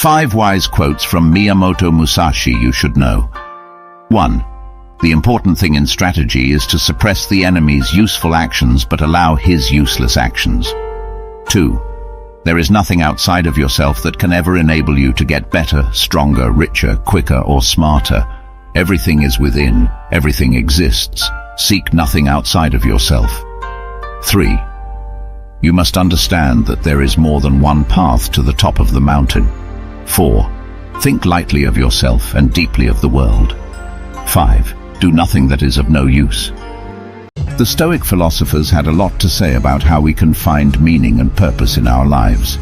5 wise quotes from Miyamoto Musashi you should know. 1. The important thing in strategy is to suppress the enemy's useful actions but allow his useless actions. 2. There is nothing outside of yourself that can ever enable you to get better, stronger, richer, quicker, or smarter. Everything is within, everything exists. Seek nothing outside of yourself. 3. You must understand that there is more than one path to the top of the mountain. 4. Think lightly of yourself and deeply of the world. 5. Do nothing that is of no use. The Stoic philosophers had a lot to say about how we can find meaning and purpose in our lives.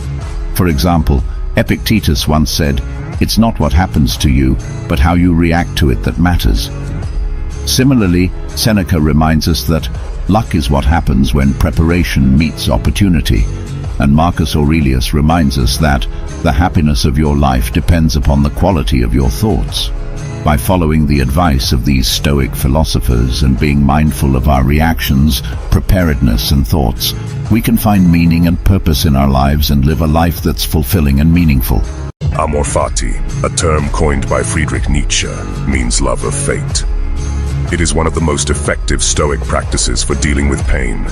For example, Epictetus once said, "It's not what happens to you, but how you react to it that matters." Similarly, Seneca reminds us that luck is what happens when preparation meets opportunity, and Marcus Aurelius reminds us that the happiness of your life depends upon the quality of your thoughts. By following the advice of these Stoic philosophers and being mindful of our reactions, preparedness and thoughts, we can find meaning and purpose in our lives and live a life that's fulfilling and meaningful. Amor fati, a term coined by Friedrich Nietzsche, means love of fate. It is one of the most effective Stoic practices for dealing with pain.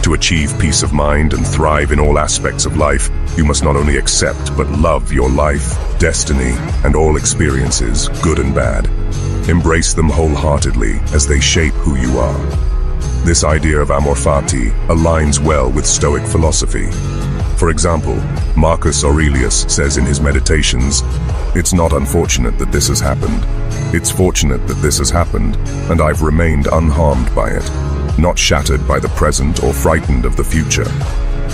To achieve peace of mind and thrive in all aspects of life, you must not only accept but love your life, destiny, and all experiences, good and bad. Embrace them wholeheartedly as they shape who you are. This idea of amor fati aligns well with Stoic philosophy. For example, Marcus Aurelius says in his Meditations, "It's not unfortunate that this has happened. It's fortunate that this has happened, and I've remained unharmed by it, not shattered by the present or frightened of the future.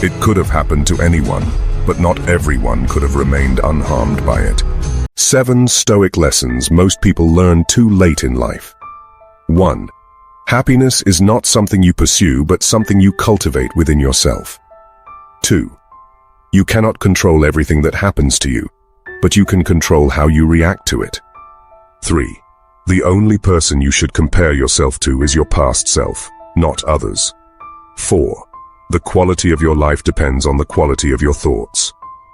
It could have happened to anyone, but not everyone could have remained unharmed by it." 7 Stoic lessons most people learn too late in life. 1. Happiness is not something you pursue, but something you cultivate within yourself. 2. You cannot control everything that happens to you, but you can control how you react to it. 3. The only person you should compare yourself to is your past self, not others. 4. The quality of your life depends on the quality of your thoughts.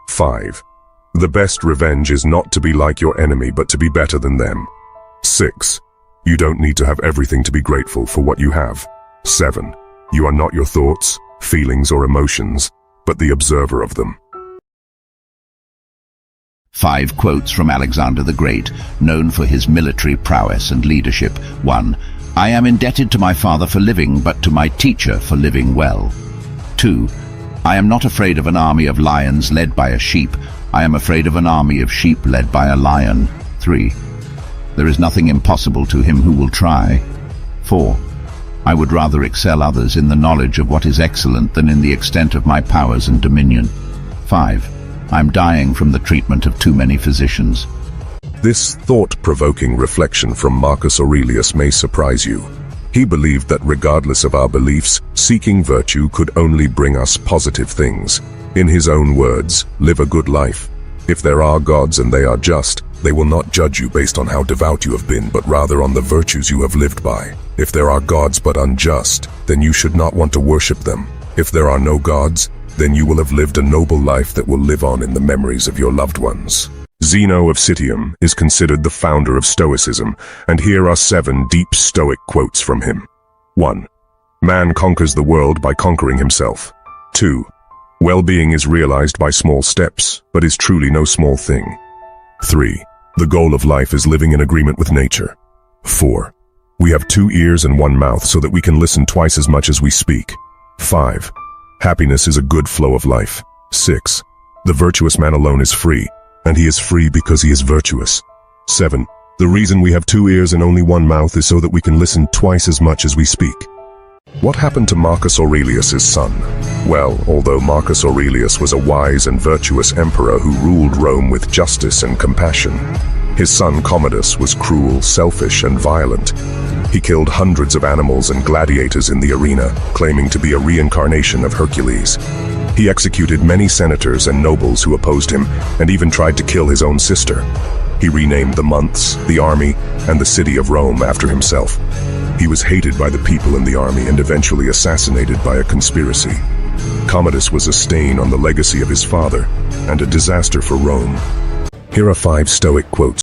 5. The best revenge is not to be like your enemy, but to be better than them. 6. You don't need to have everything to be grateful for what you have. 7. You are not your thoughts, feelings, or emotions, but the observer of them. 5 quotes from Alexander the Great, known for his military prowess and leadership. 1. I am indebted to my father for living, but to my teacher for living well. 2. I am not afraid of an army of lions led by a sheep. I am afraid of an army of sheep led by a lion. 3. There is nothing impossible to him who will try. 4. I would rather excel others in the knowledge of what is excellent than in the extent of my powers and dominion. 5. I am dying from the treatment of too many physicians. This thought-provoking reflection from Marcus Aurelius may surprise you. He believed that regardless of our beliefs, seeking virtue could only bring us positive things. In his own words, live a good life. If there are gods and they are just, they will not judge you based on how devout you have been, but rather on the virtues you have lived by. If there are gods but unjust, then you should not want to worship them. If there are no gods, then you will have lived a noble life that will live on in the memories of your loved ones. Zeno of Citium is considered the founder of Stoicism, and here are 7 deep Stoic quotes from him. 1. Man conquers the world by conquering himself. 2. Well-being is realized by small steps, but is truly no small thing. 3. The goal of life is living in agreement with nature. 4. We have 2 ears and 1 mouth so that we can listen twice as much as we speak. 5. Happiness is a good flow of life. 6. The virtuous man alone is free, and he is free because he is virtuous. 7. The reason we have 2 ears and only 1 mouth is so that we can listen twice as much as we speak. What happened to Marcus Aurelius' son? Well, although Marcus Aurelius was a wise and virtuous emperor who ruled Rome with justice and compassion, his son Commodus was cruel, selfish, and violent. He killed hundreds of animals and gladiators in the arena, claiming to be a reincarnation of Hercules. He executed many senators and nobles who opposed him, and even tried to kill his own sister. He renamed the months, the army, and the city of Rome after himself. He was hated by the people in the army and eventually assassinated by a conspiracy. Commodus was a stain on the legacy of his father and a disaster for Rome. Here are 5 Stoic quotes